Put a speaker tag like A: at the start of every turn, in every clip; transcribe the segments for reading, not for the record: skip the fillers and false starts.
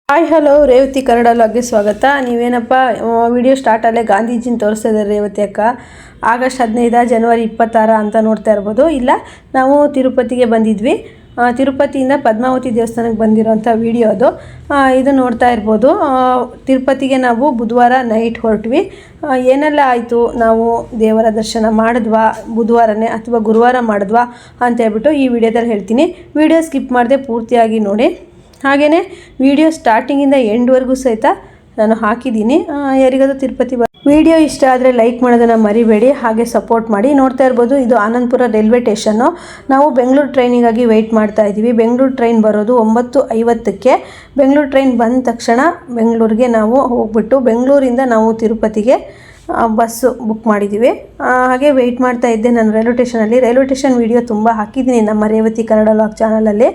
A: Hi hello Revathi Kannada ಲಾಗ್ಗೆ ಸ್ವಾಗತ. ನೀವೇನಪ್ಪ video ಸ್ಟಾರ್ಟಲ್ಲೇ ಗಾಂಧೀಜಿನ ತೋರಿಸ್ತಾ ಇದ್ದಾರೆ ರೇವತಿ ಅಕ್ಕ. ಆಗಸ್ಟ್ 15 ಜನವರಿ 26 ಅಂತ ನೋಡ್ತಾ ಇರ್ಬೋದು. ಇಲ್ಲ, ನಾವು ತಿರುಪತಿಗೆ ಬಂದಿದ್ವಿ. ತಿರುಪತಿಯಿಂದ ಪದ್ಮಾವತಿ ದೇವಸ್ಥಾನಕ್ಕೆ ಬಂದಿರೋಂಥ ವಿಡಿಯೋ ಅದು. ಇದು ನೋಡ್ತಾ ಇರ್ಬೋದು. ತಿರುಪತಿಗೆ ನಾವು ಬುಧವಾರ ನೈಟ್ ಹೊರಟ್ವಿ. ಏನೆಲ್ಲ ಆಯಿತು, ನಾವು ದೇವರ ದರ್ಶನ ಮಾಡಿದ್ವಾ ಬುಧವಾರನೇ ಅಥವಾ ಗುರುವಾರ ಮಾಡಿದ್ವಾ ಅಂತ ಹೇಳ್ಬಿಟ್ಟು ಈ ವಿಡಿಯೋದಲ್ಲಿ ಹೇಳ್ತೀನಿ. ವಿಡಿಯೋ ಸ್ಕಿಪ್ ಮಾಡದೆ ಪೂರ್ತಿಯಾಗಿ ನೋಡಿ. ಹಾಗೆಯೇ ವಿಡಿಯೋ ಸ್ಟಾರ್ಟಿಂಗಿಂದ ಎಂಡ್ವರೆಗೂ ಸಹಿತ ನಾನು ಹಾಕಿದ್ದೀನಿ. ಯಾರಿಗಾದ್ರೂ ತಿರುಪತಿ ವಿಡಿಯೋ ಇಷ್ಟ ಆದರೆ ಲೈಕ್ ಮಾಡೋದನ್ನು ಮರಿಬೇಡಿ, ಹಾಗೆ ಸಪೋರ್ಟ್ ಮಾಡಿ. ನೋಡ್ತಾ ಇರ್ಬೋದು, ಇದು ಆನಂದಪುರ ರೈಲ್ವೆ ಸ್ಟೇಷನ್ನು. ನಾವು ಬೆಂಗಳೂರು ಟ್ರೈನಿಗಾಗಿ ವೆಯ್ಟ್ ಮಾಡ್ತಾ ಇದ್ದೀವಿ. ಬೆಂಗಳೂರು ಟ್ರೈನ್ ಬರೋದು 9:50ಕ್ಕೆ. ಬೆಂಗಳೂರು ಟ್ರೈನ್ ಬಂದ ತಕ್ಷಣ ಬೆಂಗಳೂರಿಗೆ ನಾವು ಹೋಗ್ಬಿಟ್ಟು ಬೆಂಗಳೂರಿಂದ ನಾವು ತಿರುಪತಿಗೆ ಬಸ್ಸು ಬುಕ್ ಮಾಡಿದ್ದೀವಿ. ಹಾಗೆ ವೆಯ್ಟ್ ಮಾಡ್ತಾ ಇದ್ದೆ ನಾನು ರೈಲ್ವೆ ಸ್ಟೇಷನಲ್ಲಿ. ರೈಲ್ವೆ ಸ್ಟೇಷನ್ ವೀಡಿಯೋ ತುಂಬ ಹಾಕಿದ್ದೀನಿ ನಮ್ಮ ರೇವತಿ ಕನ್ನಡ ಲಾಗ್ ಚಾನಲಲ್ಲಿ.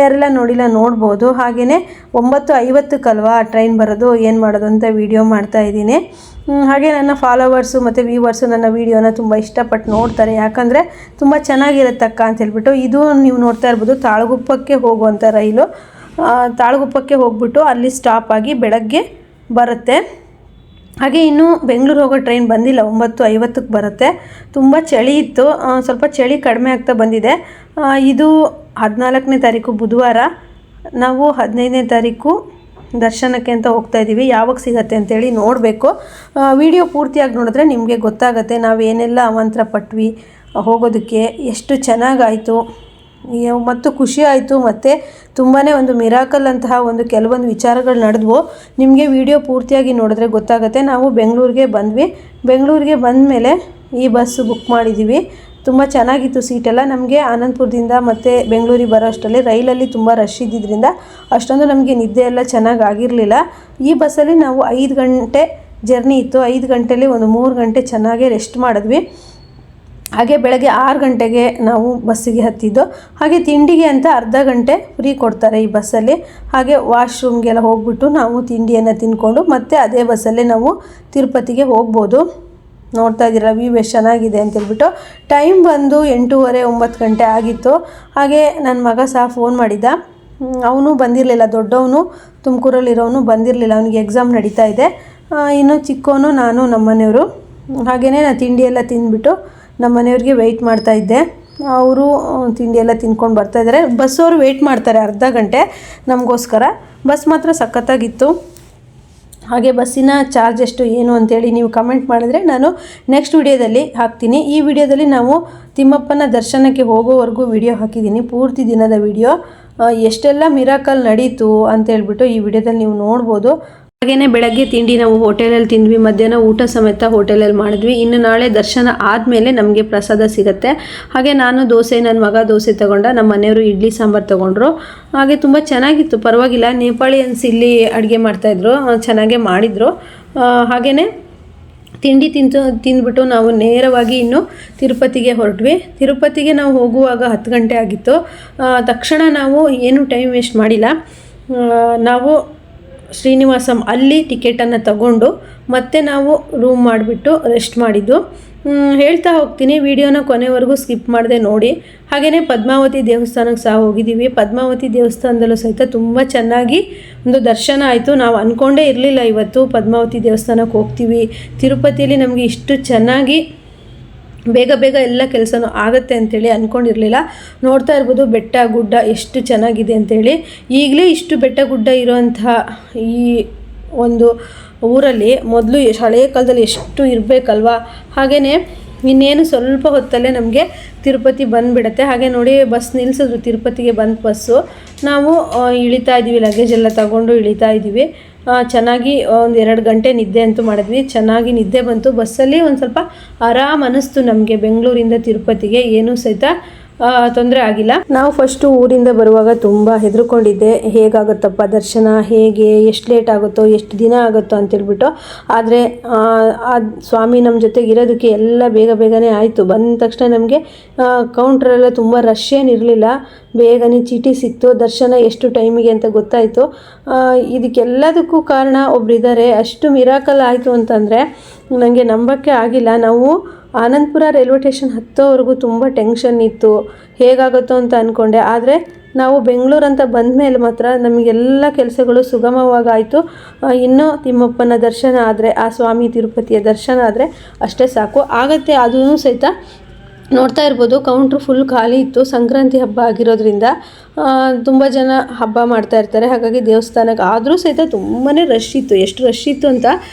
A: ಯಾರೆಲ್ಲ ನೋಡಿಲ್ಲ ನೋಡ್ಬೋದು. ಹಾಗೆಯೇ 9:50ಕ್ಕಲ್ವಾ ಟ್ರೈನ್ ಬರೋದು, ಏನು ಮಾಡೋದು ಅಂತ ವೀಡಿಯೋ ಮಾಡ್ತಾಯಿದ್ದೀನಿ. ಹಾಗೆ ನನ್ನ ಫಾಲೋವರ್ಸು ಮತ್ತು ವ್ಯೂವರ್ಸು ನನ್ನ ವೀಡಿಯೋನ ತುಂಬ ಇಷ್ಟಪಟ್ಟು ನೋಡ್ತಾರೆ. ಯಾಕಂದರೆ ತುಂಬ ಚೆನ್ನಾಗಿರುತ್ತಕ್ಕ ಅಂತ ಹೇಳ್ಬಿಟ್ಟು. ಇದು ನೀವು ನೋಡ್ತಾ ಇರ್ಬೋದು, ತಾಳಗುಪ್ಪಕ್ಕೆ ಹೋಗುವಂಥ ರೈಲು. ತಾಳಗುಪ್ಪಕ್ಕೆ ಹೋಗ್ಬಿಟ್ಟು ಅಲ್ಲಿ ಸ್ಟಾಪ್ ಆಗಿ ಬೆಳಗ್ಗೆ ಬರುತ್ತೆ. ಹಾಗೆ ಇನ್ನೂ ಬೆಂಗಳೂರು ಹೋಗೋ ಟ್ರೈನ್ ಬಂದಿಲ್ಲ, 9:50ಕ್ಕೆ ಬರುತ್ತೆ. ತುಂಬ ಚಳಿ ಇತ್ತು, ಸ್ವಲ್ಪ ಚಳಿ ಕಡಿಮೆ ಆಗ್ತಾ ಬಂದಿದೆ. ಇದು 14ನೇ ತಾರೀಕು ಬುಧವಾರ. ನಾವು 15ನೇ ತಾರೀಕು ದರ್ಶನಕ್ಕೆ ಅಂತ ಹೋಗ್ತಾಯಿದ್ದೀವಿ. ಯಾವಾಗ ಸಿಗತ್ತೆ ಅಂತೇಳಿ ನೋಡಬೇಕು. ವಿಡಿಯೋ ಪೂರ್ತಿಯಾಗಿ ನೋಡಿದ್ರೆ ನಿಮಗೆ ಗೊತ್ತಾಗುತ್ತೆ ನಾವೇನೆಲ್ಲ ಅವಾಂತರ ಪಟ್ವಿ ಹೋಗೋದಕ್ಕೆ, ಎಷ್ಟು ಚೆನ್ನಾಗಾಯಿತು ಮತ್ತು ಖುಷಿ ಆಯಿತು. ಮತ್ತು ತುಂಬಾ ಒಂದು ಮಿರಾಕಲ್ ಅಂತಹ ಕೆಲವೊಂದು ವಿಚಾರಗಳು ನಡೆದ್ವು. ನಿಮಗೆ ವಿಡಿಯೋ ಪೂರ್ತಿಯಾಗಿ ನೋಡಿದ್ರೆ ಗೊತ್ತಾಗುತ್ತೆ. ನಾವು ಬೆಂಗಳೂರಿಗೆ ಬಂದ್ವಿ. ಬೆಂಗಳೂರಿಗೆ ಬಂದ ಮೇಲೆ ಈ ಬಸ್ಸು ಬುಕ್ ಮಾಡಿದ್ದೀವಿ. ತುಂಬ ಚೆನ್ನಾಗಿತ್ತು ಸೀಟೆಲ್ಲ. ನಮಗೆ ಆನಂದಪುರದಿಂದ ಮತ್ತು ಬೆಂಗಳೂರಿಗೆ ಬರೋ ಅಷ್ಟರಲ್ಲಿ ರೈಲಲ್ಲಿ ತುಂಬ ರಶ್ ಇದ್ದಿದ್ದರಿಂದ ಅಷ್ಟೊಂದು ನಮಗೆ ನಿದ್ದೆ ಎಲ್ಲ ಚೆನ್ನಾಗಿ ಆಗಿರಲಿಲ್ಲ. ಈ ಬಸ್ಸಲ್ಲಿ ನಾವು 5 ಗಂಟೆ ಜರ್ನಿ ಇತ್ತು. 5 ಗಂಟೆಯಲ್ಲಿ ಒಂದು 3 ಗಂಟೆ ಚೆನ್ನಾಗೇ ರೆಸ್ಟ್ ಮಾಡಿದ್ವಿ. ಹಾಗೆ ಬೆಳಗ್ಗೆ 6 ಗಂಟೆಗೆ ನಾವು ಬಸ್ಸಿಗೆ ಹತ್ತಿದ್ದು. ಹಾಗೆ ತಿಂಡಿಗೆ ಅಂತ ಅರ್ಧ ಗಂಟೆ ಫ್ರೀ ಕೊಡ್ತಾರೆ ಈ ಬಸ್ಸಲ್ಲಿ. ಹಾಗೆ ವಾಶ್ರೂಮ್ಗೆಲ್ಲ ಹೋಗ್ಬಿಟ್ಟು ನಾವು ತಿಂಡಿಯನ್ನು ತಿಂದ್ಕೊಂಡು ಮತ್ತೆ ಅದೇ ಬಸ್ಸಲ್ಲೇ ನಾವು ತಿರುಪತಿಗೆ ಹೋಗ್ಬೋದು. ನೋಡ್ತಾ ಇದ್ದೀರಾ ವ್ಯೂ ಎಷ್ಟು ಚೆನ್ನಾಗಿದೆ ಅಂತೇಳ್ಬಿಟ್ಟು. ಟೈಮ್ ಬಂದು 8:30 9 ಗಂಟೆ ಆಗಿತ್ತು. ಹಾಗೆ ನನ್ನ ಮಗ ಸಹ ಫೋನ್ ಮಾಡಿದ್ದ. ಅವನು ಬಂದಿರಲಿಲ್ಲ, ದೊಡ್ಡವನು ತುಮಕೂರಲ್ಲಿರೋನು ಬಂದಿರಲಿಲ್ಲ, ಅವನಿಗೆ ಎಕ್ಸಾಮ್ ನಡೀತಾ ಇದೆ. ಇನ್ನು ಚಿಕ್ಕವನು ನಾನು ನಮ್ಮನೆಯವರು. ಹಾಗೆಯೇ ನಾನು ತಿಂಡಿ ಎಲ್ಲ ತಿಂದ್ಬಿಟ್ಟು ನಮ್ಮ ಮನೆಯವ್ರಿಗೆ ವೆಯ್ಟ್ ಮಾಡ್ತಾಯಿದ್ದೆ. ಅವರು ತಿಂಡಿ ಎಲ್ಲ ತಿನ್ಕೊಂಡು ಬರ್ತಾಯಿದ್ದಾರೆ. ಬಸ್ಸವರು ವೆಯ್ಟ್ ಮಾಡ್ತಾರೆ ಅರ್ಧ ಗಂಟೆ ನಮಗೋಸ್ಕರ. ಬಸ್ ಮಾತ್ರ ಸಖತ್ತಾಗಿತ್ತು. ಹಾಗೆ ಬಸ್ಸಿನ ಚಾರ್ಜ್ ಎಷ್ಟು ಏನು ಅಂತೇಳಿ ನೀವು ಕಮೆಂಟ್ ಮಾಡಿದ್ರೆ ನಾನು ನೆಕ್ಸ್ಟ್ ವಿಡಿಯೋದಲ್ಲಿ ಹಾಕ್ತೀನಿ. ಈ ವಿಡಿಯೋದಲ್ಲಿ ನಾವು ತಿಮ್ಮಪ್ಪನ ದರ್ಶನಕ್ಕೆ ಹೋಗೋವರೆಗೂ ವಿಡಿಯೋ ಹಾಕಿದ್ದೀನಿ, ಪೂರ್ತಿ ದಿನದ ವಿಡಿಯೋ. ಎಷ್ಟೆಲ್ಲ ಮಿರಾಕಲ್ ನಡೀತು ಅಂತೇಳ್ಬಿಟ್ಟು ಈ ವಿಡಿಯೋದಲ್ಲಿ ನೀವು ನೋಡ್ಬೋದು. ಹಾಗೆಯೇ ಬೆಳಗ್ಗೆ ತಿಂಡಿ ನಾವು ಹೋಟೆಲಲ್ಲಿ ತಿಂದ್ವಿ, ಮಧ್ಯಾಹ್ನ ಊಟ ಸಮೇತ ಹೋಟೆಲಲ್ಲಿ ಮಾಡಿದ್ವಿ. ಇನ್ನು ನಾಳೆ ದರ್ಶನ ಆದಮೇಲೆ ನಮಗೆ ಪ್ರಸಾದ ಸಿಗುತ್ತೆ. ಹಾಗೆ ನಾನು ದೋಸೆ, ನನ್ನ ಮಗ ದೋಸೆ ತೊಗೊಂಡ, ನಮ್ಮ ಮನೆಯವರು ಇಡ್ಲಿ ಸಾಂಬಾರು ತೊಗೊಂಡ್ರು. ಹಾಗೆ ತುಂಬ ಚೆನ್ನಾಗಿತ್ತು, ಪರವಾಗಿಲ್ಲ. ನೇಪಾಳಿಯನ್ಸ್ ಇಲ್ಲಿ ಅಡುಗೆ ಮಾಡ್ತಾಯಿದ್ರು, ಚೆನ್ನಾಗೇ ಮಾಡಿದರು. ಹಾಗೆಯೇ ತಿಂಡಿ ತಿಂದ್ಬಿಟ್ಟು ನಾವು ನೇರವಾಗಿ ಇನ್ನು ತಿರುಪತಿಗೆ ಹೊರಟ್ವಿ. ತಿರುಪತಿಗೆ ನಾವು ಹೋಗುವಾಗ 10 ಗಂಟೆ ಆಗಿತ್ತು. ತಕ್ಷಣ ನಾವು ಏನು ಟೈಮ್ ವೇಸ್ಟ್ ಮಾಡಿಲ್ಲ. ನಾವು ಶ್ರೀನಿವಾಸಂ ಅಲ್ಲಿ ಟಿಕೆಟನ್ನು ತಗೊಂಡು ಮತ್ತೆ ನಾವು ರೂಮ್ ಮಾಡಿಬಿಟ್ಟು ರೆಸ್ಟ್ ಮಾಡಿದ್ದು. ಹೇಳ್ತಾ ಹೋಗ್ತೀನಿ, ವಿಡಿಯೋನ ಕೊನೆವರೆಗೂ ಸ್ಕಿಪ್ ಮಾಡದೆ ನೋಡಿ. ಹಾಗೆಯೇ ಪದ್ಮಾವತಿ ದೇವಸ್ಥಾನಕ್ಕೆ ಸಹ ಹೋಗಿದ್ದೀವಿ. ಪದ್ಮಾವತಿ ದೇವಸ್ಥಾನದಲ್ಲೂ ಸಹಿತ ತುಂಬ ಚೆನ್ನಾಗಿ ಒಂದು ದರ್ಶನ ಆಯಿತು. ನಾವು ಅಂದ್ಕೊಂಡೇ ಇರಲಿಲ್ಲ ಇವತ್ತು ಪದ್ಮಾವತಿ ದೇವಸ್ಥಾನಕ್ಕೆ ಹೋಗ್ತೀವಿ, ತಿರುಪತಿಯಲ್ಲಿ ನಮಗೆ ಇಷ್ಟು ಚೆನ್ನಾಗಿ ಬೇಗ ಎಲ್ಲ ಕೆಲಸನೂ ಆಗುತ್ತೆ ಅಂಥೇಳಿ ಅಂದ್ಕೊಂಡಿರಲಿಲ್ಲ. ನೋಡ್ತಾ ಇರ್ಬೋದು ಬೆಟ್ಟ ಗುಡ್ಡ ಎಷ್ಟು ಚೆನ್ನಾಗಿದೆ ಅಂಥೇಳಿ. ಈಗಲೇ ಇಷ್ಟು ಬೆಟ್ಟ ಗುಡ್ಡ ಇರೋಂಥ ಈ ಒಂದು ಊರಲ್ಲಿ ಮೊದಲು ಹಳೆಯ ಕಾಲದಲ್ಲಿ ಎಷ್ಟು ಇರಬೇಕಲ್ವಾ. ಹಾಗೆಯೇ ಇನ್ನೇನು ಸ್ವಲ್ಪ ಹೊತ್ತಲ್ಲೇ ನಮಗೆ ತಿರುಪತಿ ಬಂದುಬಿಡುತ್ತೆ. ಹಾಗೆ ನೋಡಿ ಬಸ್ ನಿಲ್ಲಿಸಿದ್ರು, ತಿರುಪತಿಗೆ ಬಂದ ಬಸ್ಸು. ನಾವು ಇಳಿತಾ ಇದ್ದೀವಿ, ಲಗೇಜ್ ಎಲ್ಲ ತಗೊಂಡು ಇಳಿತಾ ಇದ್ದೀವಿ. ಚೆನ್ನಾಗಿ 1-2 ಗಂಟೆ ನಿದ್ದೆ ಅಂತೂ ಮಾಡಿದ್ವಿ. ಚೆನ್ನಾಗಿ ನಿದ್ದೆ ಬಂತು. ಬಸ್ಸಲ್ಲಿ ಒಂದು ಸ್ವಲ್ಪ ಆರಾಮ್ ಅನ್ನಿಸ್ತು ನಮಗೆ. ಬೆಂಗಳೂರಿಂದ ತಿರುಪತಿಗೆ ಏನೂ ಸಹಿತ ತೊಂದರೆ ಆಗಿಲ್ಲ. ನಾವು ಫಸ್ಟು ಊರಿಂದ ಬರುವಾಗ ತುಂಬ ಹೆದರ್ಕೊಂಡಿದ್ದೆ, ಹೇಗಾಗುತ್ತಪ್ಪ ದರ್ಶನ, ಹೇಗೆ, ಎಷ್ಟು ಲೇಟ್ ಆಗುತ್ತೋ, ಎಷ್ಟು ದಿನ ಆಗುತ್ತೋ ಅಂತೇಳ್ಬಿಟ್ಟು. ಆದರೆ ಆ ಸ್ವಾಮಿ ನಮ್ಮ ಜೊತೆಗೆ ಇರೋದಕ್ಕೆ ಎಲ್ಲ ಬೇಗನೆ ಆಯಿತು. ಬಂದ ತಕ್ಷಣ ನಮಗೆ ಕೌಂಟ್ರೆಲ್ಲ ತುಂಬ ರಶ್ ಏನಿರಲಿಲ್ಲ, ಬೇಗನೆ ಚೀಟಿ ಸಿಕ್ತು. ದರ್ಶನ ಎಷ್ಟು ಟೈಮಿಗೆ ಅಂತ ಗೊತ್ತಾಯಿತು. ಇದಕ್ಕೆಲ್ಲದಕ್ಕೂ ಕಾರಣ ಒಬ್ಬರಿದ್ದಾರೆ. ಅಷ್ಟು ಮಿರಾಕಲ್ ಆಯಿತು ಅಂತಂದರೆ ನನಗೆ ನಂಬೋಕ್ಕೆ ಆಗಿಲ್ಲ. ನಾವು ಆನಂದಪುರ ರೈಲ್ವೆ ಸ್ಟೇಷನ್ ಹತ್ತೋವರೆಗೂ ತುಂಬ ಟೆನ್ಷನ್ ಇತ್ತು, ಹೇಗಾಗುತ್ತೋ ಅಂತ ಅಂದ್ಕೊಂಡೆ. ಆದರೆ ನಾವು ಬೆಂಗಳೂರು ಅಂತ ಬಂದ ಮೇಲೆ ಮಾತ್ರ ನಮಗೆಲ್ಲ ಕೆಲಸಗಳು ಸುಗಮವಾಗಾಯಿತು. ಇನ್ನೂ ತಿಮ್ಮಪ್ಪನ ದರ್ಶನ ಆದರೆ, ಆ ಸ್ವಾಮಿ ತಿರುಪತಿಯ ದರ್ಶನ ಆದರೆ ಅಷ್ಟೇ ಸಾಕು ಆಗುತ್ತೆ. ಅದೂ ಸಹಿತ ನೋಡ್ತಾ ಇರ್ಬೋದು, ಕೌಂಟ್ರು ಫುಲ್ ಖಾಲಿ ಇತ್ತು. ಸಂಕ್ರಾಂತಿ ಹಬ್ಬ ಆಗಿರೋದ್ರಿಂದ ತುಂಬ ಜನ ಹಬ್ಬ ಮಾಡ್ತಾ ಇರ್ತಾರೆ. ಹಾಗಾಗಿ ದೇವಸ್ಥಾನಕ್ಕೆ ಆದರೂ ಸಹಿತ ತುಂಬಾ ರಶ್ ಇತ್ತು. ಎಷ್ಟು ರಶ್ ಇತ್ತು ಅಂತ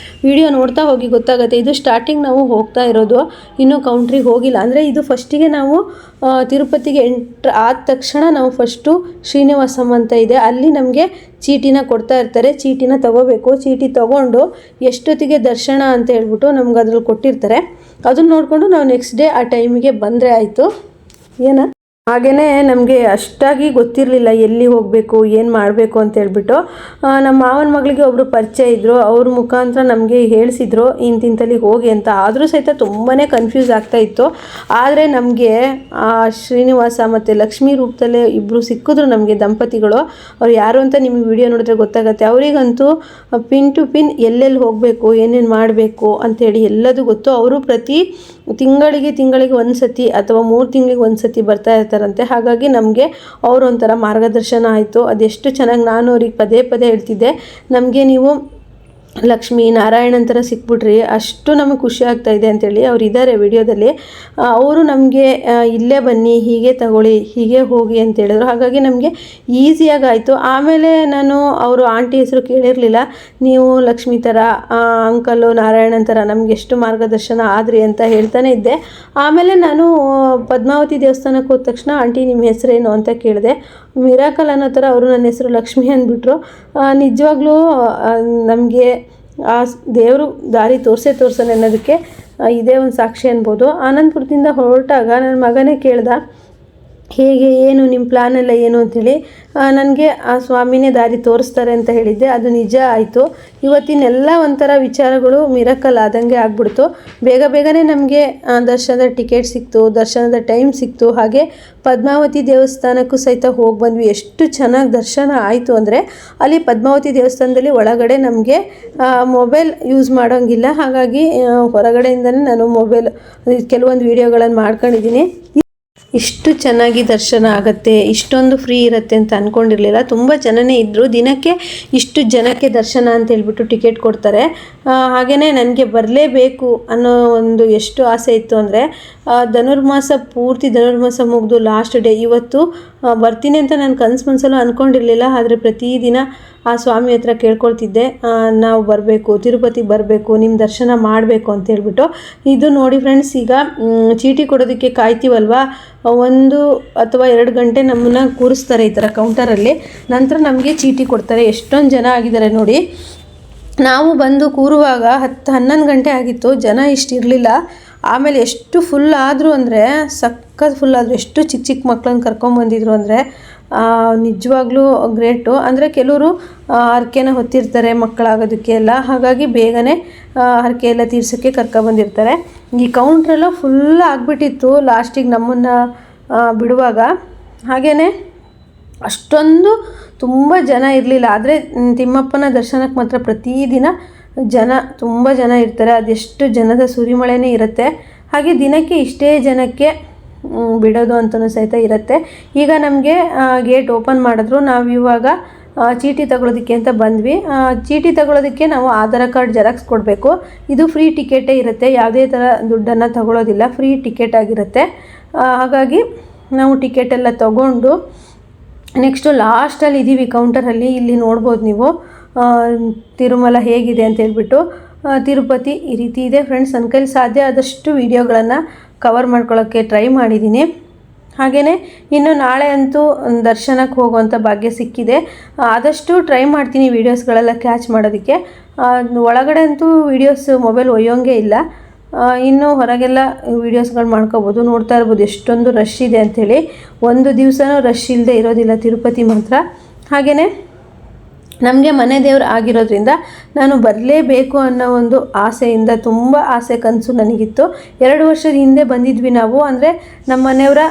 A: ವಿಡಿಯೋ ನೋಡ್ತಾ ಹೋಗಿ ಗೊತ್ತಾಗುತ್ತೆ. ಇದು ಸ್ಟಾರ್ಟಿಂಗ್ ನಾವು ಹೋಗ್ತಾ ಇರೋದು, ಇನ್ನೂ ಕೌಂಟ್ರಿಗೆ ಹೋಗಿಲ್ಲ. ಅಂದರೆ ಇದು ಫಸ್ಟಿಗೆ ನಾವು ತಿರುಪತಿಗೆ ಎಂಟ್ರ್ ಆದ ತಕ್ಷಣ ನಾವು ಫಸ್ಟು ಶ್ರೀನಿವಾಸಂ ಅಂತ ಇದೆ, ಅಲ್ಲಿ ನಮಗೆ ಚೀಟಿನ ಕೊಡ್ತಾ ಇರ್ತಾರೆ. ಚೀಟಿನ ತೊಗೋಬೇಕು. ಚೀಟಿ ತೊಗೊಂಡು ಎಷ್ಟೊತ್ತಿಗೆ ದರ್ಶನ ಅಂತ ಹೇಳ್ಬಿಟ್ಟು ನಮ್ಗೆ ಅದ್ರಲ್ಲಿ ಕೊಟ್ಟಿರ್ತಾರೆ. ಅದನ್ನು ನೋಡಿಕೊಂಡು ನಾವು ನೆಕ್ಸ್ಟ್ ಡೇ ಆ ಟೈಮಿಗೆ ಬಂದರೆ ಆಯಿತು. ಹಾಗೆಯೇ ನಮಗೆ ಅಷ್ಟಾಗಿ ಗೊತ್ತಿರಲಿಲ್ಲ ಎಲ್ಲಿ ಹೋಗಬೇಕು, ಏನು ಮಾಡಬೇಕು ಅಂತ ಹೇಳ್ಬಿಟ್ಟು. ನಮ್ಮ ಮಾವನ ಮಗಳಿಗೆ ಒಬ್ಬರು ಪರಿಚಯ ಇದ್ದರು, ಅವ್ರ ಮುಖಾಂತರ ನಮಗೆ ಹೇಳಿಸಿದ್ರು ಇಂತಿಂತಲ್ಲಿ ಹೋಗಿ ಅಂತ. ಆದರೂ ಸಹಿತ ತುಂಬಾ ಕನ್ಫ್ಯೂಸ್ ಆಗ್ತಾ ಇತ್ತು. ಆದರೆ ನಮಗೆ ಶ್ರೀನಿವಾಸ ಮತ್ತು ಲಕ್ಷ್ಮೀ ರೂಪದಲ್ಲೇ ಇಬ್ಬರು ಸಿಕ್ಕಿದ್ರು ನಮಗೆ, ದಂಪತಿಗಳು. ಅವ್ರು ಯಾರು ಅಂತ ನಿಮಗೆ ವಿಡಿಯೋ ನೋಡಿದ್ರೆ ಗೊತ್ತಾಗುತ್ತೆ. ಅವರಿಗಂತೂ ಪಿನ್ ಟು ಪಿನ್ ಎಲ್ಲೆಲ್ಲಿ ಹೋಗಬೇಕು, ಏನೇನು ಮಾಡಬೇಕು ಅಂಥೇಳಿ ಎಲ್ಲದೂ ಗೊತ್ತು. ಅವರು ಪ್ರತಿ ತಿಂಗಳಿಗೆ ಒಂದು ಸತಿ ಅಥವಾ 3 ತಿಂಗಳಿಗೆ ಒಂದು ಸತಿ ಬರ್ತಾ ಇರ್ತಾರಂತೆ. ಹಾಗಾಗಿ ನಮಗೆ ಅವರೊಂಥರ ಮಾರ್ಗದರ್ಶನ ಆಯಿತು. ಅದೆಷ್ಟು ಚೆನ್ನಾಗಿ ನಾನು ಅವ್ರಿಗೆ ಪದೇ ಪದೇ ಹೇಳ್ತಿದ್ದೆ, ನಮಗೆ ನೀವು ಲಕ್ಷ್ಮೀ ನಾರಾಯಣನ್ ಥರ ಸಿಕ್ಬಿಟ್ರಿ, ಅಷ್ಟು ನಮಗೆ ಖುಷಿ ಆಗ್ತಾಯಿದೆ ಅಂತೇಳಿ. ಅವ್ರು ಇದ್ದಾರೆ ವಿಡಿಯೋದಲ್ಲಿ. ಅವರು ನಮಗೆ ಇಲ್ಲೇ ಬನ್ನಿ, ಹೀಗೆ ತಗೊಳ್ಳಿ, ಹೀಗೆ ಹೋಗಿ ಅಂತ ಹೇಳಿದ್ರು. ಹಾಗಾಗಿ ನಮಗೆ ಈಸಿಯಾಗಿ ಆಯಿತು. ಆಮೇಲೆ ನಾನು ಅವರು ಆಂಟಿ ಹೆಸರು ಕೇಳಿರಲಿಲ್ಲ. ನೀವು ಲಕ್ಷ್ಮೀ ಥರ, ಅಂಕಲು ನಾರಾಯಣನ್ ಥರ ನಮಗೆ ಎಷ್ಟು ಮಾರ್ಗದರ್ಶನ ಆದ್ರಿ ಅಂತ ಹೇಳ್ತಾನೆ ಇದ್ದೆ. ಆಮೇಲೆ ನಾನು ಪದ್ಮಾವತಿ ದೇವಸ್ಥಾನಕ್ಕೆ ಹೋದ ತಕ್ಷಣ ಆಂಟಿ ನಿಮ್ಮ ಹೆಸರೇನು ಅಂತ ಕೇಳಿದೆ. ಮಿರಾಕಲ್ ಅನ್ನೋ ಥರ ಅವರು ನನ್ನ ಹೆಸರು ಲಕ್ಷ್ಮಿ ಅಂದ್ಬಿಟ್ರು. ನಿಜವಾಗ್ಲೂ ನಮಗೆ ಆ ದೇವರು ದಾರಿ ತೋರ್ಸನೆ ಅನ್ನೋದಕ್ಕೆ ಇದೇ ಒಂದು ಸಾಕ್ಷಿ ಅನ್ಬೋದು. ಆನಂದಪುರದಿಂದ ಹೊರಟಾಗ ನನ್ನ ಮಗನೇ ಕೇಳ್ದ, ಹೇಗೆ ಏನು ನಿಮ್ಮ ಪ್ಲ್ಯಾನೆಲ್ಲ ಏನು ಅಂಥೇಳಿ. ನನಗೆ ಆ ಸ್ವಾಮಿನೇ ದಾರಿ ತೋರಿಸ್ತಾರೆ ಅಂತ ಹೇಳಿದ್ದೆ. ಅದು ನಿಜ ಆಯಿತು. ಇವತ್ತಿನೆಲ್ಲ ಒಂಥರ ವಿಚಾರಗಳು ಮಿರಾಕಲ್ ಆದಂಗೆ ಆಗ್ಬಿಡ್ತು. ಬೇಗನೆ ನಮಗೆ ದರ್ಶನದ ಟಿಕೆಟ್ ಸಿಕ್ತು, ದರ್ಶನದ ಟೈಮ್ ಸಿಕ್ತು. ಹಾಗೆ ಪದ್ಮಾವತಿ ದೇವಸ್ಥಾನಕ್ಕೂ ಸಹಿತ ಹೋಗಿ ಬಂದ್ವಿ. ಎಷ್ಟು ಚೆನ್ನಾಗಿ ದರ್ಶನ ಆಯಿತು ಅಂದರೆ, ಅಲ್ಲಿ ಪದ್ಮಾವತಿ ದೇವಸ್ಥಾನದಲ್ಲಿ ಒಳಗಡೆ ನಮಗೆ ಮೊಬೈಲ್ ಯೂಸ್ ಮಾಡೋಂಗಿಲ್ಲ. ಹಾಗಾಗಿ ಹೊರಗಡೆಯಿಂದನೇ ನಾನು ಮೊಬೈಲ್ ಕೆಲವೊಂದು ವೀಡಿಯೋಗಳನ್ನು ಮಾಡ್ಕೊಂಡಿದ್ದೀನಿ. ಇಷ್ಟು ಚೆನ್ನಾಗಿ ದರ್ಶನ ಆಗುತ್ತೆ, ಇಷ್ಟೊಂದು ಫ್ರೀ ಇರುತ್ತೆ ಅಂತ ಅಂದ್ಕೊಂಡಿರಲಿಲ್ಲ. ತುಂಬ ಜನನೇ ಇದ್ದರು. ದಿನಕ್ಕೆ ಇಷ್ಟು ಜನಕ್ಕೆ ದರ್ಶನ ಅಂತ ಹೇಳ್ಬಿಟ್ಟು ಟಿಕೆಟ್ ಕೊಡ್ತಾರೆ. ಹಾಗೆಯೇ ನನಗೆ ಬರಲೇಬೇಕು ಅನ್ನೋ ಒಂದು ಎಷ್ಟು ಆಸೆ ಇತ್ತು ಅಂದರೆ, ಪೂರ್ತಿ ಧನುರ್ಮಾಸ ಮುಗಿದು ಲಾಸ್ಟ್ ಡೇ ಇವತ್ತು ಬರ್ತೀನಿ ಅಂತ ನಾನು ಮನಸ್ಸಲ್ಲೂ ಅಂದ್ಕೊಂಡಿರಲಿಲ್ಲ. ಆದರೆ ಪ್ರತಿದಿನ ಆ ಸ್ವಾಮಿ ಹತ್ರ ಕೇಳ್ಕೊಳ್ತಿದ್ದೆ, ನಾವು ಬರಬೇಕು, ತಿರುಪತಿಗೆ ಬರಬೇಕು, ನಿಮ್ಮ ದರ್ಶನ ಮಾಡಬೇಕು ಅಂತ ಹೇಳ್ಬಿಟ್ಟು. ಇದು ನೋಡಿ ಫ್ರೆಂಡ್ಸ್, ಈಗ ಚೀಟಿ ಕೊಡೋದಕ್ಕೆ ಕಾಯ್ತೀವಲ್ವ, 1 ಅಥವಾ 2 ಗಂಟೆ ನಮ್ಮನ್ನು ಕೂರಿಸ್ತಾರೆ ಈ ಥರ ಕೌಂಟರಲ್ಲಿ. ನಂತರ ನಮಗೆ ಚೀಟಿ ಕೊಡ್ತಾರೆ. ಎಷ್ಟೊಂದು ಜನ ಆಗಿದ್ದಾರೆ ನೋಡಿ. ನಾವು ಬಂದು ಕೂರುವಾಗ 10-11 ಗಂಟೆ ಆಗಿತ್ತು. ಜನ ಇಷ್ಟಿರಲಿಲ್ಲ. ಆಮೇಲೆ ಎಷ್ಟು ಫುಲ್ ಆದರು ಅಂದರೆ, ಸಖತ್ ಫುಲ್ ಆದರು. ಎಷ್ಟು ಚಿಕ್ಕ ಮಕ್ಕಳನ್ನ ಕರ್ಕೊಂಬಂದಿದ್ರು ಅಂದರೆ ನಿಜವಾಗ್ಲೂ ಗ್ರೇಟು. ಅಂದರೆ ಕೆಲವರು ಹರಕೆನ ಹೊತ್ತಿರ್ತಾರೆ ಮಕ್ಕಳಾಗೋದಕ್ಕೆ ಎಲ್ಲ. ಹಾಗಾಗಿ ಬೇಗನೆ ಹರಕೆ ಎಲ್ಲ ತೀರ್ಸೋಕ್ಕೆ ಕರ್ಕೊಬಂದಿರ್ತಾರೆ. ಈ ಕೌಂಟ್ರೆಲ್ಲ ಫುಲ್ ಆಗಿಬಿಟ್ಟಿತ್ತು ಲಾಸ್ಟಿಗೆ ನಮ್ಮನ್ನು ಬಿಡುವಾಗ. ಹಾಗೆಯೇ ಅಷ್ಟೊಂದು ತುಂಬ ಜನ ಇರಲಿಲ್ಲ. ಆದರೆ ತಿಮ್ಮಪ್ಪನ ದರ್ಶನಕ್ಕೆ ಮಾತ್ರ ಪ್ರತಿದಿನ ತುಂಬ ಜನ ಇರ್ತಾರೆ. ಅದೆಷ್ಟು ಜನದ ಸುರಿಮಳೆನೇ ಇರುತ್ತೆ. ಹಾಗೆ ದಿನಕ್ಕೆ ಇಷ್ಟೇ ಜನಕ್ಕೆ ಬಿಡೋದು ಅಂತಲೂ ಸಹಿತ ಇರುತ್ತೆ. ಈಗ ನಮಗೆ ಗೇಟ್ ಓಪನ್ ಮಾಡಿದ್ರು. ನಾವು ಇವಾಗ ಚೀಟಿ ತಗೊಳ್ಳೋದಕ್ಕೆ ಅಂತ ಬಂದ್ವಿ. ಚೀಟಿ ತಗೊಳ್ಳೋದಕ್ಕೆ ನಾವು ಆಧಾರ್ ಕಾರ್ಡ್ ಜೆರಾಕ್ಸ್ ಕೊಡಬೇಕು. ಇದು ಫ್ರೀ ಟಿಕೆಟೇ ಇರುತ್ತೆ, ಯಾವುದೇ ಥರ ದುಡ್ಡನ್ನು ತಗೊಳ್ಳೋದಿಲ್ಲ, ಫ್ರೀ ಟಿಕೆಟ್ ಆಗಿರುತ್ತೆ. ಹಾಗಾಗಿ ನಾವು ಟಿಕೆಟೆಲ್ಲ ತಗೊಂಡು ನೆಕ್ಸ್ಟು ಲಾಸ್ಟಲ್ಲಿ ಇದ್ದೀವಿ ಕೌಂಟರಲ್ಲಿ. ಇಲ್ಲಿ ನೋಡ್ಬೋದು ನೀವು ತಿರುಮಲ ಹೇಗಿದೆ ಅಂತ ಹೇಳ್ಬಿಟ್ಟು. ತಿರುಪತಿ ಈ ರೀತಿ ಇದೆ ಫ್ರೆಂಡ್ಸ್. ನನ್ನ ಕೈಲಿ ಸಾಧ್ಯ ಆದಷ್ಟು ವೀಡಿಯೋಗಳನ್ನು ಕವರ್ ಮಾಡ್ಕೊಳ್ಳೋಕ್ಕೆ ಟ್ರೈ ಮಾಡಿದ್ದೀನಿ. ಹಾಗೆಯೇ ಇನ್ನು ನಾಳೆ ಅಂತೂ ದರ್ಶನಕ್ಕೆ ಹೋಗುವಂಥ ಭಾಗ್ಯ ಸಿಕ್ಕಿದೆ. ಆದಷ್ಟು ಟ್ರೈ ಮಾಡ್ತೀನಿ ವೀಡಿಯೋಸ್ಗಳೆಲ್ಲ ಕ್ಯಾಚ್ ಮಾಡೋದಕ್ಕೆ. ಒಳಗಡೆ ಅಂತೂ ವೀಡಿಯೋಸ್ ಮೊಬೈಲ್ ಒಯ್ಯೋಂಗೆ ಇಲ್ಲ. ಇನ್ನು ಹೊರಗೆಲ್ಲ ವೀಡಿಯೋಸ್ಗಳು ಮಾಡ್ಕೋಬೋದು. ನೋಡ್ತಾ ಇರ್ಬೋದು ಎಷ್ಟೊಂದು ರಶ್ ಇದೆ ಅಂಥೇಳಿ. ಒಂದು ದಿವಸನೂ ರಶ್ ಇಲ್ಲದೆ ಇರೋದಿಲ್ಲ ತಿರುಪತಿ ಮಾತ್ರ. ಹಾಗೆಯೇ ನಮಗೆ ಮನೆ ದೇವರು ಆಗಿರೋದ್ರಿಂದ ನಾನು ಬರಲೇಬೇಕು ಅನ್ನೋ ಒಂದು ಆಸೆಯಿಂದ, ತುಂಬ ಆಸೆ ಕನಸು ನನಗಿತ್ತು. 2 ವರ್ಷದ ಹಿಂದೆ ಬಂದಿದ್ವಿ ನಾವು. ಅಂದರೆ ನಮ್ಮ ಮನೆಯವರ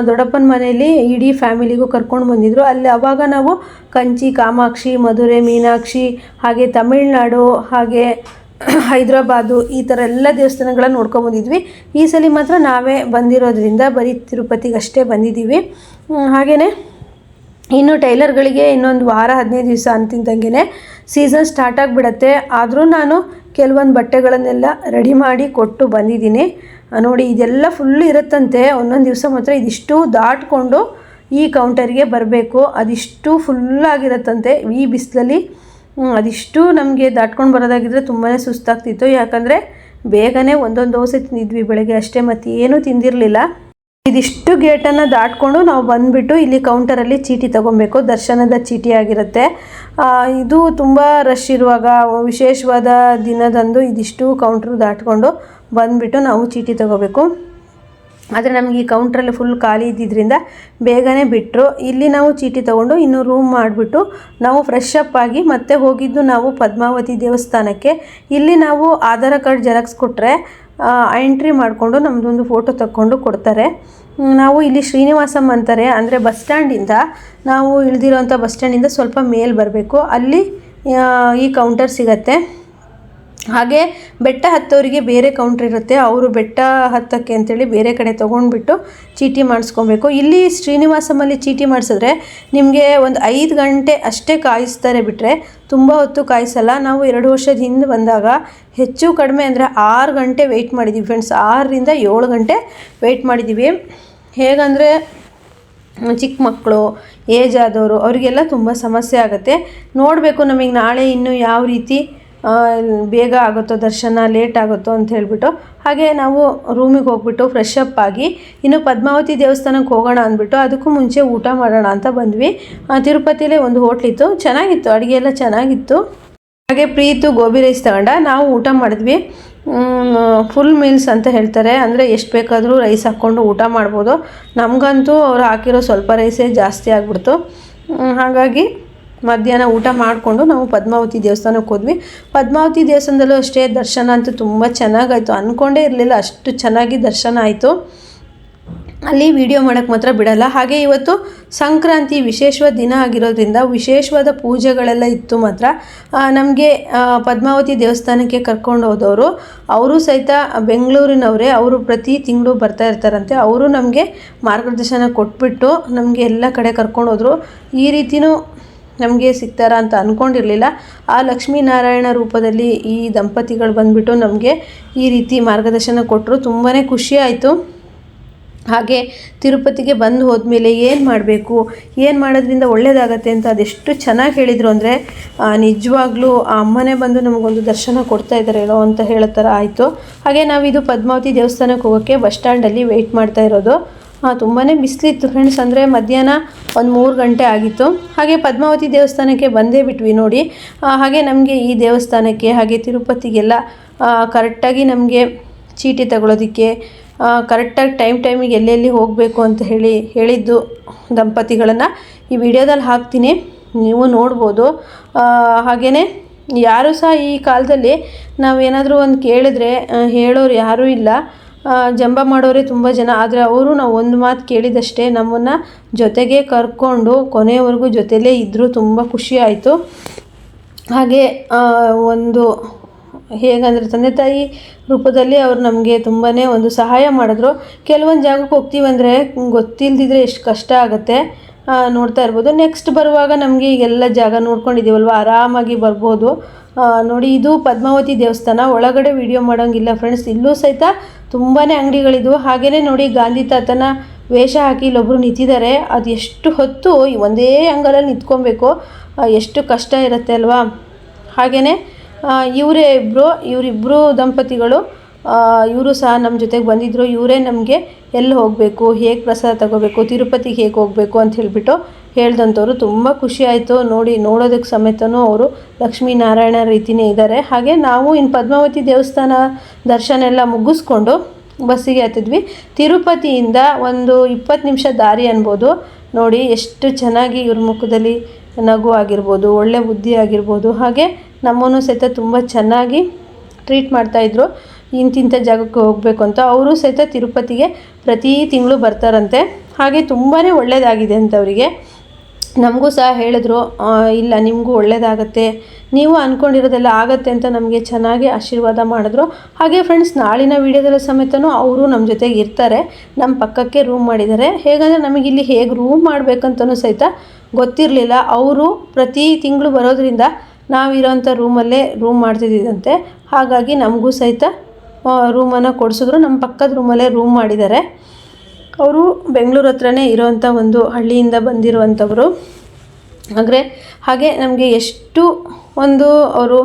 A: ದೊಡ್ಡಪ್ಪನ ಮನೆಯಲ್ಲಿ ಇಡೀ ಫ್ಯಾಮಿಲಿಗೂ ಕರ್ಕೊಂಡು ಬಂದಿದ್ದರು. ಅಲ್ಲಿ ಆವಾಗ ನಾವು ಕಂಚಿ, ಕಾಮಾಕ್ಷಿ, ಮಧುರೆ, ಮೀನಾಕ್ಷಿ, ಹಾಗೆ ತಮಿಳ್ನಾಡು, ಹಾಗೆ ಹೈದ್ರಾಬಾದು, ಈ ಥರ ಎಲ್ಲ ದೇವಸ್ಥಾನಗಳನ್ನ ನೋಡ್ಕೊಂಬಂದಿದ್ವಿ. ಈ ಸಲ ಮಾತ್ರ ನಾವೇ ಬಂದಿರೋದ್ರಿಂದ ಬರೀ ತಿರುಪತಿಗಷ್ಟೇ ಬಂದಿದ್ದೀವಿ. ಹಾಗೆಯೇ ಇನ್ನು ಟೈಲರ್ಗಳಿಗೆ ಇನ್ನೊಂದು ವಾರ 15 ದಿವಸ ಅಂತಿದ್ದಂಗೆ ಸೀಸನ್ ಸ್ಟಾರ್ಟ್ ಆಗಿಬಿಡತ್ತೆ. ಆದರೂ ನಾನು ಕೆಲವೊಂದು ಬಟ್ಟೆಗಳನ್ನೆಲ್ಲ ರೆಡಿ ಮಾಡಿ ಕೊಟ್ಟು ಬಂದಿದ್ದೀನಿ. ನೋಡಿ ಇದೆಲ್ಲ ಫುಲ್ ಇರುತ್ತಂತೆ. ಒಂದೊಂದು ದಿವಸ ಮಾತ್ರ ಇದಿಷ್ಟು ದಾಟ್ಕೊಂಡು ಈ ಕೌಂಟರ್ಗೆ ಬರಬೇಕು. ಅದಿಷ್ಟು ಫುಲ್ಲಾಗಿರುತ್ತಂತೆ ಈ ಬಿಸಿಲಲ್ಲಿ. ಅದಿಷ್ಟು ನಮಗೆ ದಾಟ್ಕೊಂಡು ಬರೋದಾಗಿದ್ದರೆ ತುಂಬಾ ಸುಸ್ತಾಗ್ತಿತ್ತು. ಯಾಕಂದರೆ ಬೇಗನೆ ಒಂದೊಂದು ದೋಸೆ ತಿಂದಿದ್ವಿ ಬೆಳಗ್ಗೆ ಅಷ್ಟೇ, ಮತ್ತು ಏನೂ ತಿಂದಿರಲಿಲ್ಲ. ಇದಿಷ್ಟು ಗೇಟನ್ನು ದಾಟ್ಕೊಂಡು ನಾವು ಬಂದುಬಿಟ್ಟು ಇಲ್ಲಿ ಕೌಂಟರಲ್ಲಿ ಚೀಟಿ ತೊಗೊಬೇಕು. ದರ್ಶನದ ಚೀಟಿ ಆಗಿರುತ್ತೆ. ಇದು ತುಂಬ ರಶ್ ಇರುವಾಗ ವಿಶೇಷವಾದ ದಿನದಂದು ಇದಿಷ್ಟು ಕೌಂಟ್ರು ದಾಟ್ಕೊಂಡು ಬಂದುಬಿಟ್ಟು ನಾವು ಚೀಟಿ ತೊಗೋಬೇಕು. ಆದರೆ ನಮಗೆ ಈ ಕೌಂಟ್ರಲ್ಲಿ ಫುಲ್ ಖಾಲಿ ಇದ್ದಿದ್ದರಿಂದ ಬೇಗನೆ ಬಿಟ್ಟರು. ಇಲ್ಲಿ ನಾವು ಚೀಟಿ ತೊಗೊಂಡು ಇನ್ನೂ ರೂಮ್ ಮಾಡಿಬಿಟ್ಟು ನಾವು ಫ್ರೆಶ್ ಅಪ್ ಆಗಿ ಮತ್ತೆ ಹೋಗಿದ್ದು ನಾವು ಪದ್ಮಾವತಿ ದೇವಸ್ಥಾನಕ್ಕೆ. ಇಲ್ಲಿ ನಾವು ಆಧಾರ್ ಕಾರ್ಡ್ ಜೆರಾಕ್ಸ್ ಕೊಟ್ಟರೆ ಎಂಟ್ರಿ ಮಾಡಿಕೊಂಡು ನಮ್ಮದೊಂದು ಫೋಟೋ ತಕ್ಕೊಂಡು ಕೊಡ್ತಾರೆ. ನಾವು ಇಲ್ಲಿ ಶ್ರೀನಿವಾಸಂ ಅಂತಾರೆ, ಅಂದರೆ ಬಸ್ ಸ್ಟ್ಯಾಂಡಿಂದ ನಾವು ಇಳಿದಿರೋಂಥ ಬಸ್ ಸ್ಟ್ಯಾಂಡಿಂದ ಸ್ವಲ್ಪ ಮೇಲೆ ಬರಬೇಕು. ಅಲ್ಲಿ ಈ ಕೌಂಟರ್ ಸಿಗತ್ತೆ. ಹಾಗೆ ಬೆಟ್ಟ ಹತ್ತೋರಿಗೆ ಬೇರೆ ಕೌಂಟ್ರ್ ಇರುತ್ತೆ. ಅವರು ಬೆಟ್ಟ ಹತ್ತಕ್ಕೆ ಅಂತೇಳಿ ಬೇರೆ ಕಡೆ ತೊಗೊಂಡ್ಬಿಟ್ಟು ಚೀಟಿ ಮಾಡಿಸ್ಕೊಬೇಕು. ಇಲ್ಲಿ ಶ್ರೀನಿವಾಸಮಲ್ಲಿ ಚೀಟಿ ಮಾಡಿಸಿದ್ರೆ ನಿಮಗೆ ಒಂದು 5 ಗಂಟೆ ಅಷ್ಟೇ ಕಾಯಿಸ್ತಾರೆ, ಬಿಟ್ಟರೆ ತುಂಬ ಹೊತ್ತು ಕಾಯಿಸಲ್ಲ. ನಾವು 2 ವರ್ಷದ ಹಿಂದೆ ಬಂದಾಗ ಹೆಚ್ಚು ಕಡಿಮೆ ಅಂದರೆ 6 ಗಂಟೆ ವೆಯ್ಟ್ ಮಾಡಿದ್ದೀವಿ ಫ್ರೆಂಡ್ಸ್. 6ರಿಂದ 7 ಗಂಟೆ ವೆಯ್ಟ್ ಮಾಡಿದ್ದೀವಿ. ಹೇಗಂದರೆ ಚಿಕ್ಕ ಮಕ್ಕಳು, ಏಜ್ ಆದವರು ಅವರಿಗೆಲ್ಲ ತುಂಬ ಸಮಸ್ಯೆ ಆಗುತ್ತೆ. ನೋಡಬೇಕು ನಮಗೆ ನಾಳೆ ಇನ್ನೂ ಯಾವ ರೀತಿ ಬೇಗ ಆಗುತ್ತೋ ದರ್ಶನ, ಲೇಟ್ ಆಗುತ್ತೋ ಅಂತ ಹೇಳಿಬಿಟ್ಟು. ಹಾಗೆ ನಾವು ರೂಮಿಗೆ ಹೋಗ್ಬಿಟ್ಟು ಫ್ರೆಶ್ ಅಪ್ ಆಗಿ ಇನ್ನು ಪದ್ಮಾವತಿ ದೇವಸ್ಥಾನಕ್ಕೆ ಹೋಗೋಣ ಅಂದ್ಬಿಟ್ಟು ಅದಕ್ಕೂ ಮುಂಚೆ ಊಟ ಮಾಡೋಣ ಅಂತ ಬಂದ್ವಿ. ತಿರುಪತಿಲೇ ಒಂದು ಹೋಟ್ಲಿತ್ತು, ಚೆನ್ನಾಗಿತ್ತು, ಅಡುಗೆ ಎಲ್ಲ ಚೆನ್ನಾಗಿತ್ತು. ಹಾಗೆ ಪ್ರೀತು ಗೋಬಿ ರೈಸ್ ತಗೊಂಡ ನಾವು ಊಟ ಮಾಡಿದ್ವಿ. ಫುಲ್ ಮೀಲ್ಸ್ ಅಂತ ಹೇಳ್ತಾರೆ, ಅಂದರೆ ಎಷ್ಟು ಬೇಕಾದರೂ ರೈಸ್ ಹಾಕ್ಕೊಂಡು ಊಟ ಮಾಡ್ಬೋದು. ನಮಗಂತೂ ಅವ್ರು ಹಾಕಿರೋ ಸ್ವಲ್ಪ ರೈಸೇ ಜಾಸ್ತಿ ಆಗಿಬಿಡ್ತು. ಹಾಗಾಗಿ ಮಧ್ಯಾಹ್ನ ಊಟ ಮಾಡಿಕೊಂಡು ನಾವು ಪದ್ಮಾವತಿ ದೇವಸ್ಥಾನಕ್ಕೆ ಹೋದ್ವಿ. ಪದ್ಮಾವತಿ ದೇವಸ್ಥಾನದಲ್ಲೂ ಅಷ್ಟೇ ದರ್ಶನ ಅಂತೂ ತುಂಬ ಚೆನ್ನಾಗಾಯಿತು. ಅಂದ್ಕೊಂಡೇ ಇರಲಿಲ್ಲ ಅಷ್ಟು ಚೆನ್ನಾಗಿ ದರ್ಶನ ಆಯಿತು. ಅಲ್ಲಿ ವಿಡಿಯೋ ಮಾಡೋಕ್ಕೆ ಮಾತ್ರ ಬಿಡಲ್ಲ. ಹಾಗೆ ಇವತ್ತು ಸಂಕ್ರಾಂತಿ ವಿಶೇಷವಾದ ದಿನ ಆಗಿರೋದ್ರಿಂದ ವಿಶೇಷವಾದ ಪೂಜೆಗಳೆಲ್ಲ ಇತ್ತು. ಮಾತ್ರ ನಮಗೆ ಪದ್ಮಾವತಿ ದೇವಸ್ಥಾನಕ್ಕೆ ಕರ್ಕೊಂಡು ಹೋದವರು ಅವರು ಸಹಿತ ಬೆಂಗಳೂರಿನವರೇ. ಅವರು ಪ್ರತಿ ತಿಂಗಳು ಬರ್ತಾ ಇರ್ತಾರಂತೆ. ಅವರು ನಮಗೆ ಮಾರ್ಗದರ್ಶನ ಕೊಟ್ಬಿಟ್ಟು ನಮಗೆ ಎಲ್ಲ ಕಡೆ ಕರ್ಕೊಂಡು ಹೋದರು. ಈ ರೀತಿಯೂ ನಮಗೆ ಸಿಗ್ತಾರಾ ಅಂತ ಅಂದ್ಕೊಂಡಿರಲಿಲ್ಲ. ಆ ಲಕ್ಷ್ಮೀನಾರಾಯಣ ರೂಪದಲ್ಲಿ ಈ ದಂಪತಿಗಳು ಬಂದುಬಿಟ್ಟು ನಮಗೆ ಈ ರೀತಿ ಮಾರ್ಗದರ್ಶನ ಕೊಟ್ಟರು. ತುಂಬಾ ಖುಷಿ ಆಯಿತು. ಹಾಗೆ ತಿರುಪತಿಗೆ ಬಂದು ಹೋದ್ಮೇಲೆ ಏನು ಮಾಡಬೇಕು, ಏನು ಮಾಡೋದ್ರಿಂದ ಒಳ್ಳೆಯದಾಗತ್ತೆ ಅಂತ ಅದೆಷ್ಟು ಚೆನ್ನಾಗಿ ಹೇಳಿದರು ಅಂದರೆ ನಿಜವಾಗ್ಲೂ ಆ ಅಮ್ಮನೇ ಬಂದು ನಮಗೊಂದು ದರ್ಶನ ಕೊಡ್ತಾ ಇದ್ದಾರೇನೋ ಅಂತ ಹೇಳೋ ಥರ ಆಯಿತು. ಹಾಗೆ ನಾವಿದು ಪದ್ಮಾವತಿ ದೇವಸ್ಥಾನಕ್ಕೆ ಹೋಗೋಕ್ಕೆ ಬಸ್ ಸ್ಟ್ಯಾಂಡಲ್ಲಿ ವೆಯ್ಟ್ ಮಾಡ್ತಾ ಇರೋದು. ತುಂಬಾ ಬಿಸಿಲಿತ್ತು ಫ್ರೆಂಡ್ಸ್, ಅಂದರೆ ಮಧ್ಯಾಹ್ನ ಒಂದು 3 ಗಂಟೆ ಆಗಿತ್ತು. ಹಾಗೆ ಪದ್ಮಾವತಿ ದೇವಸ್ಥಾನಕ್ಕೆ ಬಂದೇ ಬಿಟ್ವಿ ನೋಡಿ. ಹಾಗೆ ನಮಗೆ ಈ ದೇವಸ್ಥಾನಕ್ಕೆ ಹಾಗೆ ತಿರುಪತಿಗೆಲ್ಲ ಕರೆಕ್ಟಾಗಿ ನಮಗೆ ಚೀಟಿ ತಗೊಳ್ಳೋದಕ್ಕೆ ಕರೆಕ್ಟಾಗಿ ಟೈಮಿಗೆ ಎಲ್ಲೆಲ್ಲಿ ಹೋಗಬೇಕು ಅಂತ ಹೇಳಿದ್ದು ದಂಪತಿಗಳನ್ನು ಈ ವಿಡಿಯೋದಲ್ಲಿ ಹಾಕ್ತೀನಿ, ನೀವು ನೋಡ್ಬೋದು. ಹಾಗೆಯೇ ಯಾರೂ ಸಹ ಈ ಕಾಲದಲ್ಲಿ ನಾವೇನಾದರೂ ಒಂದು ಕೇಳಿದ್ರೆ ಹೇಳೋರು ಯಾರೂ ಇಲ್ಲ. ಜಂಬ ಮಾಡೋರೇ ತುಂಬ ಜನ. ಆದರೆ ಅವರು ನಾವು ಒಂದು ಮಾತು ಕೇಳಿದಷ್ಟೇ ನಮ್ಮನ್ನು ಜೊತೆಗೆ ಕರ್ಕೊಂಡು ಕೊನೆಯವರೆಗೂ ಜೊತೆಲೇ ಇದ್ದರು. ತುಂಬ ಖುಷಿ ಆಯಿತು. ಹಾಗೆ ಒಂದು ಹೇಗಂದರೆ ತಂದೆ ತಾಯಿ ರೂಪದಲ್ಲಿ ಅವರು ನಮಗೆ ತುಂಬಾ ಒಂದು ಸಹಾಯ ಮಾಡಿದ್ರು. ಕೆಲವೊಂದು ಜಾಗಕ್ಕೆ ಹೋಗ್ತೀವಂದರೆ ಗೊತ್ತಿಲ್ಲದಿದ್ರೆ ಎಷ್ಟು ಕಷ್ಟ ಆಗುತ್ತೆ ನೋಡ್ತಾ ಇರ್ಬೋದು. ನೆಕ್ಸ್ಟ್ ಬರುವಾಗ ನಮಗೆ ಈಗೆಲ್ಲ ಜಾಗ ನೋಡ್ಕೊಂಡಿದ್ದೀವಲ್ವ, ಆರಾಮಾಗಿ ಬರ್ಬೋದು. ನೋಡಿ ಇದು ಪದ್ಮಾವತಿ ದೇವಸ್ಥಾನ. ಒಳಗಡೆ ವಿಡಿಯೋ ಮಾಡೋಂಗಿಲ್ಲ ಫ್ರೆಂಡ್ಸ್. ಇಲ್ಲೂ ಸಹಿತ ತುಂಬಾ ಅಂಗಡಿಗಳಿದ್ವು. ಹಾಗೆಯೇ ನೋಡಿ ಗಾಂಧಿ ತಾತನ ವೇಷ ಹಾಕಿ ಇಲ್ಲೊಬ್ಬರು ನಿಂತಿದ್ದಾರೆ. ಅದು ಎಷ್ಟು ಹೊತ್ತು ಒಂದೇ ಅಂಗಲಲ್ಲಿ ನಿಂತ್ಕೊಬೇಕು, ಎಷ್ಟು ಕಷ್ಟ ಇರುತ್ತೆ ಅಲ್ವಾ. ಹಾಗೆಯೇ ಇವರಿಬ್ಬರು ದಂಪತಿಗಳು ಇವರು ಸಹ ನಮ್ಮ ಜೊತೆಗೆ ಬಂದಿದ್ದರು. ಇವರೇ ನಮಗೆ ಎಲ್ಲಿ ಹೋಗಬೇಕು, ಹೇಗೆ ಪ್ರಸಾದ ತಗೋಬೇಕು, ತಿರುಪತಿಗೆ ಹೇಗೆ ಹೋಗಬೇಕು ಅಂತ ಹೇಳಿಬಿಟ್ಟು ಹೇಳ್ದಂಥವ್ರು. ತುಂಬ ಖುಷಿ ಆಯಿತು ನೋಡೋದಕ್ಕೆ ಸಮೇತನೂ ಅವರು ಲಕ್ಷ್ಮೀನಾರಾಯಣ ರೀತಿಯೇ ಇದ್ದಾರೆ. ಹಾಗೆ ನಾವು ಇನ್ನು ಪದ್ಮಾವತಿ ದೇವಸ್ಥಾನ ದರ್ಶನ ಎಲ್ಲ ಮುಗಿಸ್ಕೊಂಡು ಬಸ್ಸಿಗೆ ಹತ್ತಿದ್ವಿ. ತಿರುಪತಿಯಿಂದ ಒಂದು 20 ನಿಮಿಷ ದಾರಿ ಅನ್ಬೋದು. ನೋಡಿ ಎಷ್ಟು ಚೆನ್ನಾಗಿ ಇವ್ರ ಮುಖದಲ್ಲಿ ನಗು ಆಗಿರ್ಬೋದು, ಒಳ್ಳೆ ಬುದ್ಧಿ ಆಗಿರ್ಬೋದು. ಹಾಗೆ ನಮ್ಮನ್ನು ಸಹಿತ ತುಂಬ ಚೆನ್ನಾಗಿ ಟ್ರೀಟ್ ಮಾಡ್ತಾಯಿದ್ರು. ಇಂತಿಂಥ ಜಾಗಕ್ಕೆ ಹೋಗಬೇಕು ಅಂತ. ಅವರು ಸಹಿತ ತಿರುಪತಿಗೆ ಪ್ರತಿ ತಿಂಗಳು ಬರ್ತಾರಂತೆ. ಹಾಗೆ ತುಂಬಾ ಒಳ್ಳೆಯದಾಗಿದೆ ಅಂತ ಅವರಿಗೆ. ನಮಗೂ ಸಹ ಹೇಳಿದ್ರು, ಇಲ್ಲ ನಿಮಗೂ ಒಳ್ಳೆಯದಾಗತ್ತೆ, ನೀವು ಅಂದ್ಕೊಂಡಿರೋದೆಲ್ಲ ಆಗತ್ತೆ ಅಂತ ನಮಗೆ ಚೆನ್ನಾಗಿ ಆಶೀರ್ವಾದ ಮಾಡಿದ್ರು. ಹಾಗೆ ಫ್ರೆಂಡ್ಸ್ ನಾಳಿನ ವೀಡಿಯೋದಲ್ಲ ಸಮೇತನೂ ಅವರು ನಮ್ಮ ಜೊತೆಗೆ ಇರ್ತಾರೆ. ನಮ್ಮ ಪಕ್ಕಕ್ಕೆ ರೂಮ್ ಮಾಡಿದ್ದಾರೆ. ಹೇಗಂದರೆ ನಮಗಿಲ್ಲಿ ಹೇಗೆ ರೂಮ್ ಮಾಡಬೇಕಂತನೂ ಸಹಿತ ಗೊತ್ತಿರಲಿಲ್ಲ. ಅವರು ಪ್ರತಿ ತಿಂಗಳು ಬರೋದ್ರಿಂದ ನಾವಿರೋಂಥ ರೂಮಲ್ಲೇ ರೂಮ್ ಮಾಡ್ತಿದ್ದಂತೆ. ಹಾಗಾಗಿ ನಮಗೂ ಸಹಿತ ರೂಮನ್ನು ಕೊಡಿಸಿದ್ರು. ನಮ್ಮ ಪಕ್ಕದ ರೂಮಲ್ಲೇ ರೂಮ್ ಮಾಡಿದ್ದಾರೆ. ಅವರು ಬೆಂಗಳೂರು ಹತ್ರನೇ ಇರೋವಂಥ ಒಂದು ಹಳ್ಳಿಯಿಂದ ಬಂದಿರುವಂಥವರು. ಹಾಗೆ ನಮಗೆ ಎಷ್ಟು ಒಂದು ಅವರು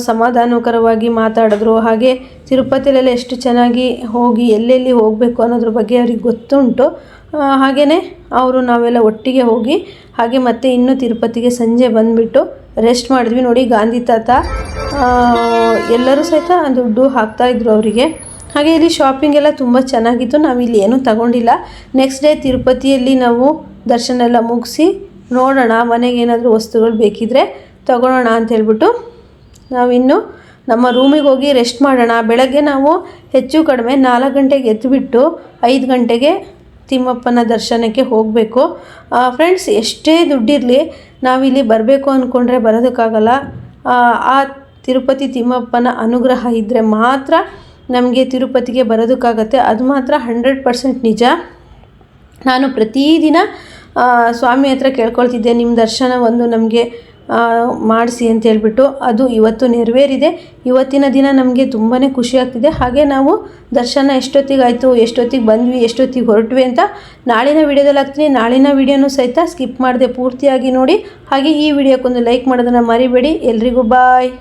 A: ಸಮಾಧಾನಕರವಾಗಿ ಮಾತಾಡಿದ್ರು. ಹಾಗೆ ತಿರುಪತಿಲೆಲ್ಲ ಎಷ್ಟು ಚೆನ್ನಾಗಿ ಹೋಗಿ ಎಲ್ಲೆಲ್ಲಿ ಹೋಗಬೇಕು ಅನ್ನೋದ್ರ ಬಗ್ಗೆ ಅವ್ರಿಗೆ ಗೊತ್ತುಂಟು. ಹಾಗೆಯೇ ಅವರು ನಾವೆಲ್ಲ ಒಟ್ಟಿಗೆ ಹೋಗಿ ಹಾಗೆ ಮತ್ತೆ ಇನ್ನೂ ತಿರುಪತಿಗೆ ಸಂಜೆ ಬಂದುಬಿಟ್ಟು ರೆಸ್ಟ್ ಮಾಡಿದ್ವಿ. ನೋಡಿ ಗಾಂಧಿ ತಾತ ಎಲ್ಲರೂ ಸಹಿತ ದುಡ್ಡು ಹಾಕ್ತಾಯಿದ್ರು ಅವರಿಗೆ. ಹಾಗೆ ಇಲ್ಲಿ ಶಾಪಿಂಗ್ ಎಲ್ಲ ತುಂಬ ಚೆನ್ನಾಗಿತ್ತು. ನಾವಿಲ್ಲಿ ಏನೂ ತಗೊಂಡಿಲ್ಲ. ನೆಕ್ಸ್ಟ್ ಡೇ ತಿರುಪತಿಯಲ್ಲಿ ನಾವು ದರ್ಶನ ಎಲ್ಲ ಮುಗಿಸಿ ನೋಡೋಣ, ಮನೆಗೆ ಏನಾದರೂ ವಸ್ತುಗಳು ಬೇಕಿದ್ದರೆ ತಗೊಳ್ಳೋಣ ಅಂಥೇಳ್ಬಿಟ್ಟು ನಾವಿನ್ನು ನಮ್ಮ ರೂಮಿಗೆ ಹೋಗಿ ರೆಸ್ಟ್ ಮಾಡೋಣ. ಬೆಳಗ್ಗೆ ನಾವು ಹೆಚ್ಚು ಕಡಿಮೆ 4 ಗಂಟೆಗೆ ಎದ್ದುಬಿಟ್ಟು 5 ಗಂಟೆಗೆ ತಿಮ್ಮಪ್ಪನ ದರ್ಶನಕ್ಕೆ ಹೋಗಬೇಕು. ಫ್ರೆಂಡ್ಸ್, ಎಷ್ಟೇ ದುಡ್ಡಿರಲಿ ನಾವಿಲ್ಲಿ ಬರಬೇಕು ಅಂದ್ಕೊಂಡ್ರೆ ಬರೋದಕ್ಕಾಗಲ್ಲ. ಆ ತಿರುಪತಿ ತಿಮ್ಮಪ್ಪನ ಅನುಗ್ರಹ ಇದ್ದರೆ ಮಾತ್ರ ನಮಗೆ ತಿರುಪತಿಗೆ ಬರೋದಕ್ಕಾಗತ್ತೆ. ಅದು ಮಾತ್ರ 100% ನಿಜ. ನಾನು ಪ್ರತಿದಿನ ಸ್ವಾಮಿ ಹತ್ರ ಕೇಳ್ಕೊಳ್ತಿದ್ದೆ, ನಿಮ್ಮ ದರ್ಶನ ಒಂದು ನಮಗೆ ಮಾಡಿಸಿ ಅಂತ ಹೇಳ್ಬಿಟ್ಟು. ಅದು ಇವತ್ತು ನೆರವೇರಿದೆ. ಇವತ್ತಿನ ದಿನ ನಮಗೆ ತುಂಬಾ ಖುಷಿ ಆಗ್ತಿದೆ. ಹಾಗೆ ನಾವು ದರ್ಶನ ಎಷ್ಟೊತ್ತಿಗಾಯಿತು, ಎಷ್ಟೊತ್ತಿಗೆ ಬಂದ್ವಿ, ಎಷ್ಟೊತ್ತಿಗೆ ಹೊರಟ್ವಿ ಅಂತ ನಾಳಿನ ವೀಡಿಯೋದಲ್ಲಿ ಹಾಕ್ತೀನಿ. ನಾಳಿನ ವೀಡಿಯೋನೂ ಸಹಿತ ಸ್ಕಿಪ್ ಮಾಡದೆ ಪೂರ್ತಿಯಾಗಿ ನೋಡಿ. ಹಾಗೆ ಈ ವಿಡಿಯೋಕ್ಕೊಂದು ಲೈಕ್ ಮಾಡೋದನ್ನು ಮರಿಬೇಡಿ. ಎಲ್ರಿಗೂ ಬಾಯ್.